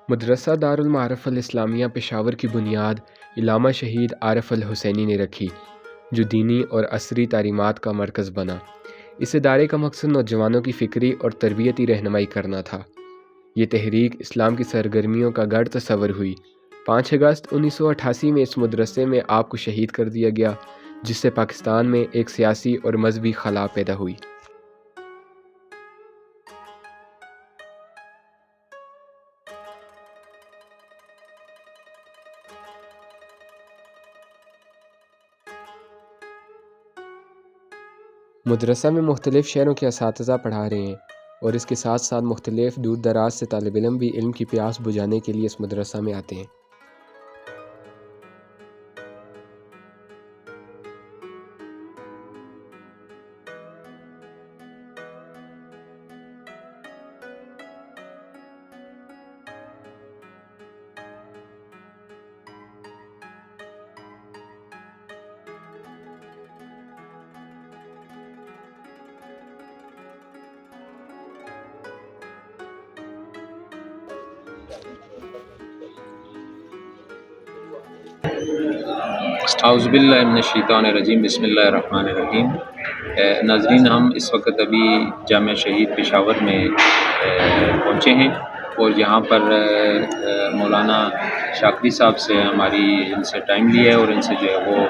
مدرسہ دارالمعارف الاسلامیہ پشاور کی بنیاد علامہ شہید عارف الحسینی نے رکھی، جو دینی اور عصری تعلیمات کا مرکز بنا۔ اس ادارے کا مقصد نوجوانوں کی فکری اور تربیتی رہنمائی کرنا تھا۔ یہ تحریک اسلام کی سرگرمیوں کا گڑھ تصور ہوئی۔ 5 اگست 1988 میں اس مدرسے میں آپ کو شہید کر دیا گیا، جس سے پاکستان میں ایک سیاسی اور مذہبی خلا پیدا ہوئی۔ مدرسہ میں مختلف شہروں کے اساتذہ پڑھا رہے ہیں، اور اس کے ساتھ ساتھ مختلف دور دراز سے طالب علم بھی علم کی پیاس بجھانے کے لیے اس مدرسہ میں آتے ہیں۔ اعوذ باللہ من الشیطان الرجیم، بسم اللہ الرحمن الرحیم۔ ناظرین، ہم اس وقت ابھی جامعہ شہید پشاور میں پہنچے ہیں، اور یہاں پر مولانا شاکری صاحب سے ہماری ان سے ٹائم لیا ہے، اور ان سے جو ہے وہ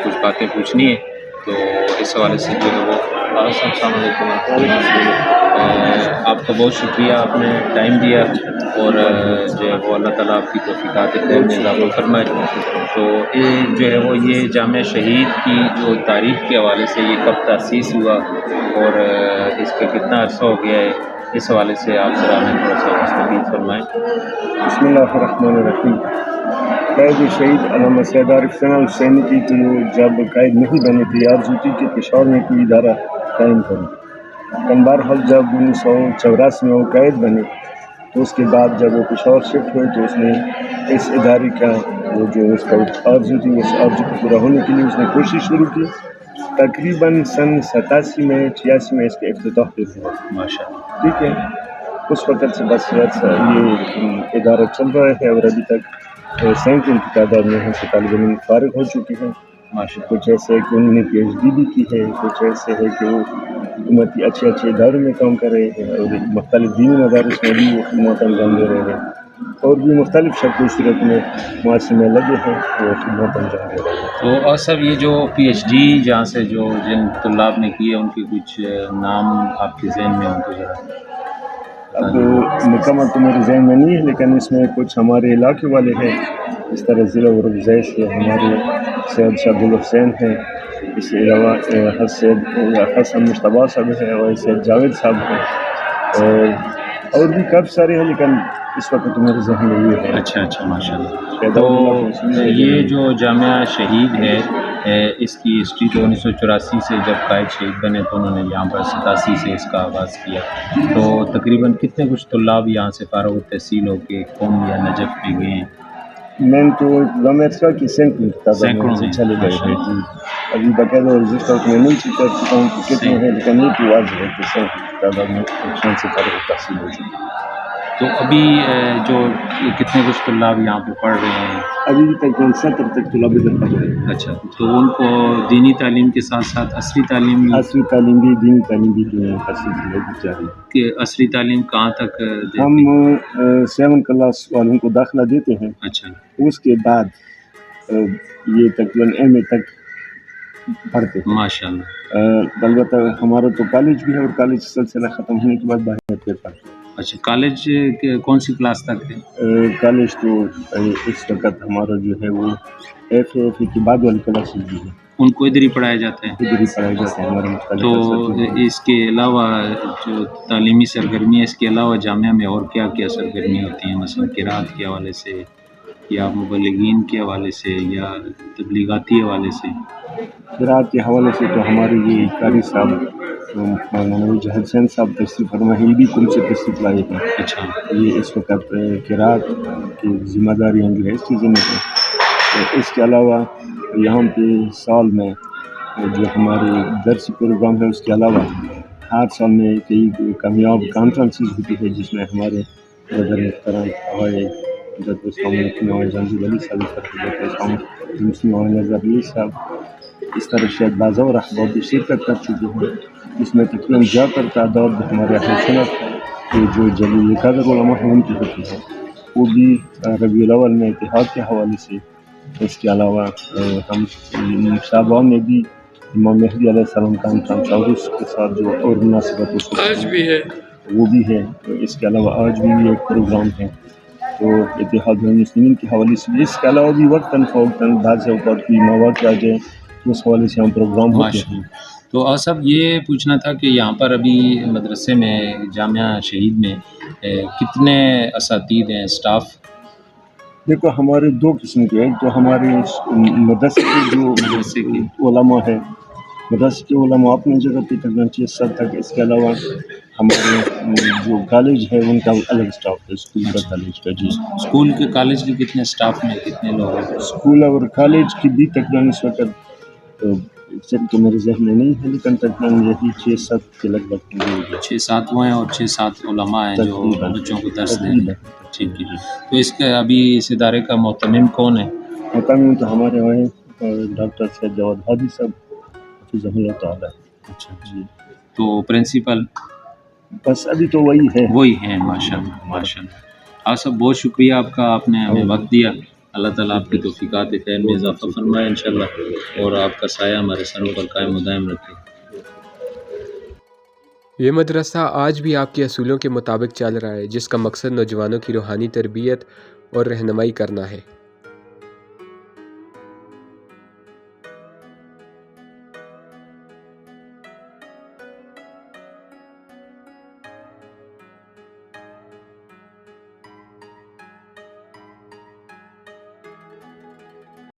کچھ باتیں پوچھنی ہے، تو اس حوالے سے جو ہے وہ السلام علیکم۔ آپ کا بہت شکریہ، آپ نے ٹائم دیا، اور جو ہے وہ اللہ تعالیٰ آپ کی توفیقات خیر میں اضافہ فرمائے۔ تو یہ جو ہے وہ یہ جامعہ شہید کی جو تاریخ کے حوالے سے یہ کب تأسیس ہوا اور اس کا کتنا عرصہ ہو گیا ہے، اس حوالے سے آپ ذرا ہمیں تھوڑا سا مستفید فرمائیں۔ بسم اللہ الرحمن الرحیم۔ قائد شہید علامہ سید عارف حسین الحسینی کی تو جب قائد نہیں بنے تھے، آرزو تھی کہ پشاور میں کوئی ادارہ قائم کریں، لیکن بہرحال جب 1984 میں وہ قائد بنے تو اس کے بعد جب وہ پشاور شفٹ ہوئے تو اس نے اس ادارے کا وہ جو اس کا آرزو تھی، اس آرزو کو پورا ہونے کے لیے اس نے کوشش شروع کی۔ تقریباً سن 87 میں 86 میں اس کا افتتاح پہ ہوا، ماشاء اللہ۔ ٹھیک ہے۔ اس وقت سے بس یہ ادارہ چل رہا ہے، اور ابھی تک سینکڑوں کی تعداد میں ہم سے طالب علم فارغ ہو چکے ہیں۔ کچھ ایسے ہے کہ انہوں نے PhD بھی کی ہے، کچھ ایسے ہے کہ وہ حکومتی اچھے اداروں میں کام کر رہے ہیں، اور مختلف دینی مدارس میں بھی وہ خدمات انجام دے رہے ہیں، اور بھی مختلف شکل و صورت میں معاشرے میں لگے ہیں اور خدمات انجام دے رہے ہیں۔ تو اور سب یہ جو PhD جہاں سے جو جن طلاب نے کیے ان کے کچھ نام آپ کے ذہن میں ہوں تو ذرا اب مکمل تو میرے ذہن میں نہیں ہے، لیکن اس میں کچھ ہمارے علاقے والے ہیں، اس طرح ضلع ورگزیش سے ہمارے سید شاہ عبدالحسین ہیں، اس کے علاوہ حسن مشتبہ صاحب ہیں، اور سید جاوید صاحب ہیں، اور بھی کافی سارے ہیں، لیکن اس وقت تو میرے ذہن میں یہ ہے۔ اچھا ماشاء اللہ۔ تو یہ جو جامعہ شہید ہے، اس کی ہسٹری تو 1984 سے جب قائد شہید بنے تو انہوں نے یہاں پر 87 سے اس کا آغاز کیا، تو تقریباً کتنے کچھ طلاب یہاں سے فارغ التحصیل ہو کے قوم یا نجف میں گئے ہیں؟ میں تو لامرسا کی سینکڑوں کی تعداد میں چلے گئے ہیں جی۔ ابھی باقاعدہ رجسٹر میں نہیں چکا چکا ہوں کہ کتنے ہیں، لیکن یہ تو واضح ہے کہ سینکڑوں کی تعداد میں سے فارغ التحصیل ہو چکی ہے۔ تو ابھی جو کتنے کچھ طلاب یہاں پہ پڑھ رہے ہیں؟ ابھی تقریباً 70 تک طلاب ادھر پڑھ رہے ہیں۔ اچھا، تو ان کو دینی تعلیم کے ساتھ ساتھ عصری تعلیم عصری تعلیم بھی، دینی تعلیم بھی حاصل کی جا رہی ہے۔ کہ عصری تعلیم کہاں تک دیتے ہم 7 کلاس والوں کو داخلہ دیتے ہیں۔ اچھا، اس کے بعد یہ تقریباً MA تک پڑھتے ہیں ماشاء اللہ۔ البتہ ہمارا تو کالج بھی ہے، اور کالج سلسلہ ختم ہونے کے بعد باہر پھر پڑھتے ہیں۔ اچھا، کالج کون سی کلاس تک ہے؟ کالج تو اس وقت ہمارا جو ہے وہ FA کے بعد والی کلاسز بھی ہے، ان کو ادھر ہی پڑھایا جاتا ہے؟ ادھر ہی پڑھایا جاتا ہے ہمارے مختلف۔ تو اس کے علاوہ جو تعلیمی سرگرمی ہے، اس کے علاوہ جامعہ میں اور کیا کیا سرگرمیاں ہوتی ہیں، مثلا قرأت کے حوالے سے یا مبلغین کے حوالے سے یا تبلیغاتی حوالے سے؟ قرأت کے حوالے سے تو ہمارے یہ قاری صاحب مولانا جہاد حسین صاحب تشریف فرما ہیں، یہ بھی کم سے تشریف لائے ہیں۔ اچھا، یہ اس وقت قرأت کی ذمہ داریاں جو ہے اس چیزیں میں ہیں۔ اس کے علاوہ یہاں پہ سال میں جو ہمارے درسی پروگرام ہے، اس کے علاوہ ہر سال میں کئی کامیاب کانفرنسز ہوتی ہے، جس میں ہمارے برادر محترم آقای حضرت اسلام علیکم آقای جنزیل علی صاحب، حضرت اسلام مسلم آقای نظر علی صاحب، اس طرح شاید بعض اور احباب بھی شرکت کر چکے ہیں. اس میں تقریباً زیادہ تر تعداد ہمارے اہل سنت کے جو جلیل قدر علماء ہیں ان کی ہوتی ہے. وہ بھی ربیع الاول میں اتحاد کے حوالے سے. اس کے علاوہ ہم شعبان میں بھی امام مہدی علیہ السلام کا امتحان چاوس کے ساتھ جو اور مناسبت آج بھی ہے. وہ بھی ہے. اس کے علاوہ آج بھی ایک پروگرام ہے تو اتحاد المسلمین کے حوالے سے. اس کے علاوہ بھی وقتاً فوقتاً بعض اوقات کوئی مواقع آ جائے تو اس حوالے سے ہم پروگرام ہوتے ماشاء ہیں. اللہ. تو اور صاحب یہ پوچھنا تھا کہ یہاں پر ابھی مدرسے میں جامعہ شہید میں کتنے اساتید ہیں، اسٹاف؟ دیکھو ہمارے دو قسم کے ہیں. تو ہمارے مدرسے کے جو مدرسے کے علماء ہیں، مدرسے کے علماء اپنی جگہ پہ تقریباً 6-7 تک. اس کے علاوہ ہمارے جو کالج ہے ان کا الگ اسٹاف ہے، اسکول کا کالج کا. جی اسکول کے کالج کے کتنے اسٹاف میں کتنے لوگ ہیں؟ اسکول اور کالج کی بھی تقریباً اس وقت سب کے میرے ذہن میں نہیں ہے، لیکن تقریباً یہی 6-7 کے لگ بھگ لوگ ہیں 6-7 وہ ہیں اور 6-7 علماء ہیں جو تقریباً. بچوں کو درس دیں. تقریباً. ٹھیک ہے. تو اس کا ابھی اس ادارے کا محتمم کون ہے؟ مقامی تو ہمارے وہاں ڈاکٹر سید جواد ہادی صاحب حفظہ اللہ تعالیٰ. اچھا. جی تو پرنسپل بس ابھی تو وہی ہے. وہی ہیں. ماشاء اللہ ماشاء اللہ. آپ سب بہت شکریہ آپ کا، آپ نے ہمیں وقت دیا. اللہ تعالیٰ آپ کی توفیقات خیر میں اضافہ فرمائے انشاءاللہ، اور آپ کا سایہ ہمارے سروں پر قائم و دائم رکھے. یہ مدرسہ آج بھی آپ کے اصولوں کے مطابق چل رہا ہے، جس کا مقصد نوجوانوں کی روحانی تربیت اور رہنمائی کرنا ہے.